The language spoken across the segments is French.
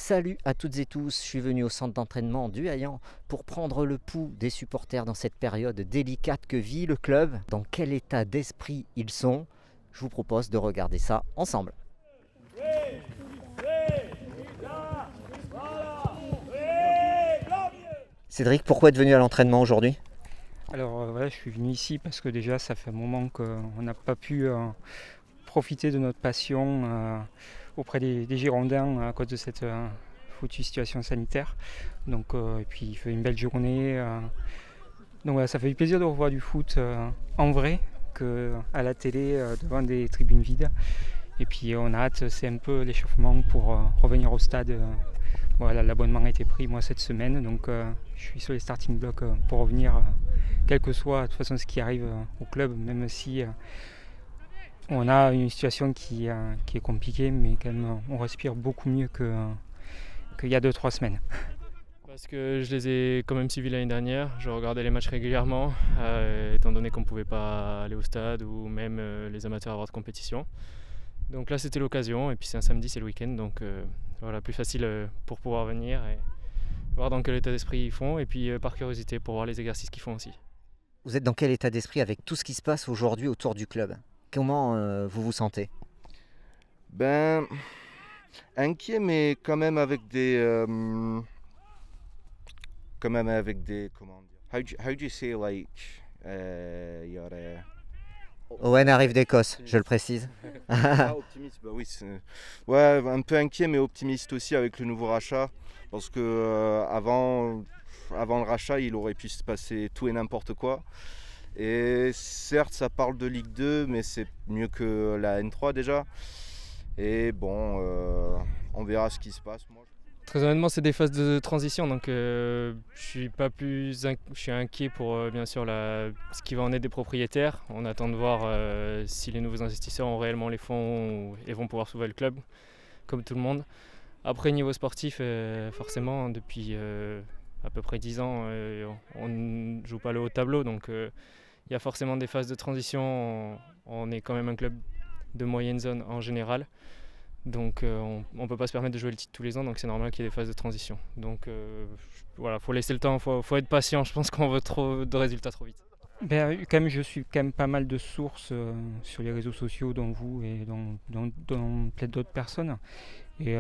Salut à toutes et tous, je suis venu au centre d'entraînement du Haillan pour prendre le pouls des supporters dans cette période délicate que vit le club. Dans quel état d'esprit ils sont? Je vous propose de regarder ça ensemble. Cédric, pourquoi être venu à l'entraînement aujourd'hui? Alors voilà, je suis venu ici parce que déjà ça fait un moment qu'on n'a pas pu profiter de notre passion auprès des Girondins à cause de cette foutue situation sanitaire. Donc, et puis il fait une belle journée. Donc voilà, ça fait du plaisir de revoir du foot en vrai qu'à la télé devant des tribunes vides. Et puis on a hâte, c'est un peu l'échauffement pour revenir au stade. Voilà, l'abonnement a été pris moi cette semaine, donc je suis sur les starting blocks pour revenir, quel que soit de toute façon ce qui arrive au club, même si on a une situation qui est compliquée, mais quand même on respire beaucoup mieux qu'il y a 2-3 semaines. Parce que je les ai quand même suivis l'année dernière, je regardais les matchs régulièrement, étant donné qu'on ne pouvait pas aller au stade ou même les amateurs avoir de compétition. Donc là c'était l'occasion, et puis c'est un samedi, c'est le week-end, donc voilà, plus facile pour pouvoir venir et voir dans quel état d'esprit ils font, et puis par curiosité pour voir les exercices qu'ils font aussi. Vous êtes dans quel état d'esprit avec tout ce qui se passe aujourd'hui autour du club? Comment vous vous sentez? Ben, inquiet, mais quand même avec des, comment dire, how do you say like, your, Owen arrive d'Écosse, je le précise. optimiste, bah oui, ouais, un peu inquiet, mais optimiste aussi avec le nouveau rachat, parce que avant le rachat, il aurait pu se passer tout et n'importe quoi. Et certes, ça parle de Ligue 2, mais c'est mieux que la N3 déjà. Et bon, on verra ce qui se passe. Très honnêtement, c'est des phases de transition, donc je suis pas je suis inquiet pour bien sûr ce qui va en être des propriétaires. On attend de voir si les nouveaux investisseurs ont réellement les fonds et vont pouvoir sauver le club, comme tout le monde. Après, niveau sportif, forcément, depuis à peu près 10 ans, on ne joue pas le haut tableau, donc il y a forcément des phases de transition. On est quand même un club de moyenne zone en général. Donc on ne peut pas se permettre de jouer le titre tous les ans, donc c'est normal qu'il y ait des phases de transition. Donc voilà, faut laisser le temps, faut être patient, je pense qu'on veut trop de résultats trop vite. Ben, quand même, je suis quand même pas mal de sources sur les réseaux sociaux, dont vous et dont plein d'autres personnes. Et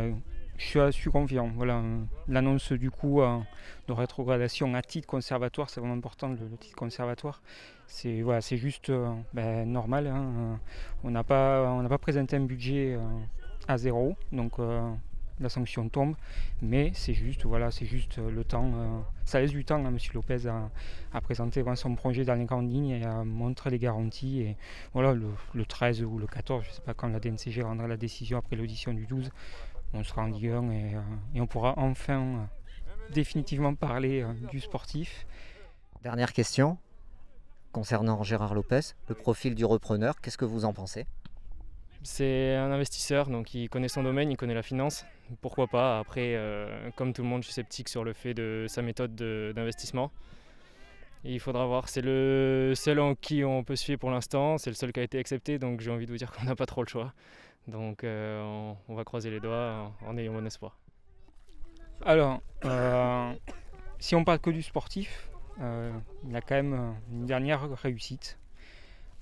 je suis confiant. Voilà, l'annonce du coup de rétrogradation à titre conservatoire, c'est vraiment important le titre conservatoire. C'est voilà, c'est juste normal. Hein. On n'a pas présenté un budget à zéro, donc la sanction tombe, mais c'est juste le temps, ça laisse du temps à M. Lopez à présenter son projet dans les grandes lignes et à montrer les garanties. Et voilà, le 13 ou le 14, je ne sais pas quand la DNCG rendra la décision après l'audition du 12, on sera en Ligue 1 et on pourra enfin définitivement parler du sportif. Dernière question concernant Gérard Lopez, le profil du repreneur, qu'est-ce que vous en pensez? C'est un investisseur, donc il connaît son domaine, il connaît la finance. Pourquoi pas? Après, comme tout le monde, je suis sceptique sur le fait de sa méthode d'investissement. Et il faudra voir. C'est le seul en qui on peut se fier pour l'instant. C'est le seul qui a été accepté, donc j'ai envie de vous dire qu'on n'a pas trop le choix. Donc on va croiser les doigts en ayant bon espoir. Alors, si on parle que du sportif, il a quand même une dernière réussite.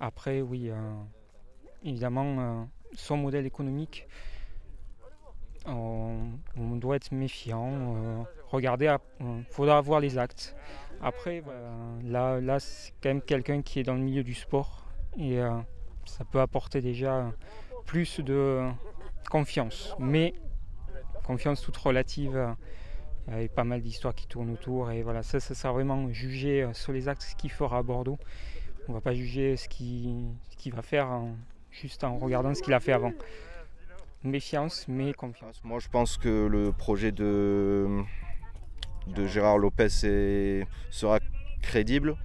Après, oui, évidemment, son modèle économique, on doit être méfiant. Regardez, faudra voir les actes. Après, là, c'est quand même quelqu'un qui est dans le milieu du sport et ça peut apporter déjà plus de confiance. Mais confiance toute relative. Il y a pas mal d'histoires qui tournent autour et voilà, ça sera vraiment juger sur les actes ce qu'il fera à Bordeaux. On ne va pas juger ce qu'il va faire juste en regardant ce qu'il a fait avant. Méfiance, mais confiance. Moi, je pense que le projet de Gérard Lopez sera crédible.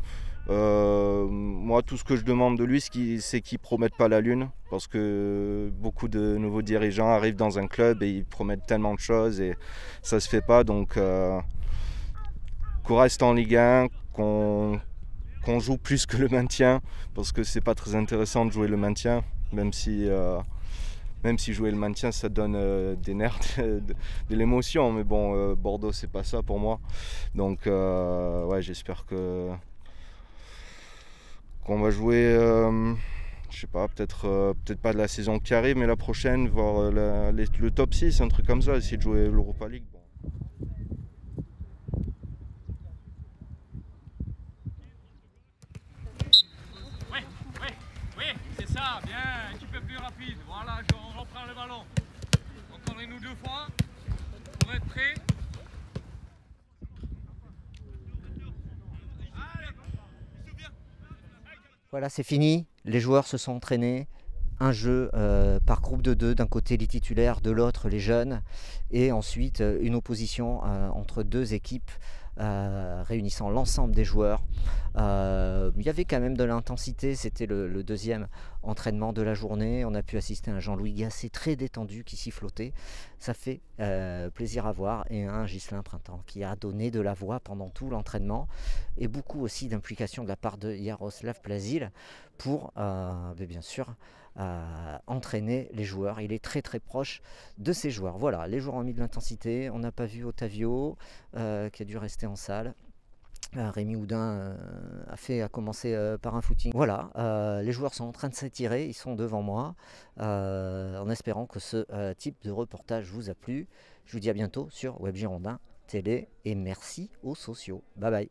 Moi, tout ce que je demande de lui, c'est qu'il ne promette pas la lune, parce que beaucoup de nouveaux dirigeants arrivent dans un club et ils promettent tellement de choses et ça ne se fait pas. Donc, qu'on reste en Ligue 1, qu'on joue plus que le maintien, parce que c'est pas très intéressant de jouer le maintien, même si Même si jouer le maintien, ça donne des nerfs, de l'émotion. Mais bon, Bordeaux, c'est pas ça pour moi. Donc, ouais, j'espère qu'on va jouer, je sais pas, peut-être pas de la saison qui arrive, mais la prochaine, voir le top 6, un truc comme ça, essayer de jouer l'Europa League. Bon. Oui, c'est ça, bien, un petit peu plus rapide. Voilà, on reprend le ballon. Encore une ou deux fois pour être prêt. Voilà, c'est fini. Les joueurs se sont entraînés. Un jeu par groupe de deux, d'un côté les titulaires, de l'autre les jeunes, et ensuite une opposition entre deux équipes réunissant l'ensemble des joueurs. Il y avait quand même de l'intensité, c'était le deuxième entraînement de la journée. On a pu assister à un Jean-Louis Gasset très détendu qui sifflotait. Ça fait plaisir à voir, et un Ghislain Printemps qui a donné de la voix pendant tout l'entraînement, et beaucoup aussi d'implication de la part de Yaroslav Plazil pour bien sûr entraîner les joueurs. Il est très très proche de ses joueurs. Voilà, les joueurs ont mis de l'intensité. On n'a pas vu Ottavio qui a dû rester en salle. Rémi Houdin a commencé par un footing. Voilà, les joueurs sont en train de s'étirer, ils sont devant moi, en espérant que ce type de reportage vous a plu. Je vous dis à bientôt sur Web Girondin Télé, et merci aux sociaux. Bye bye.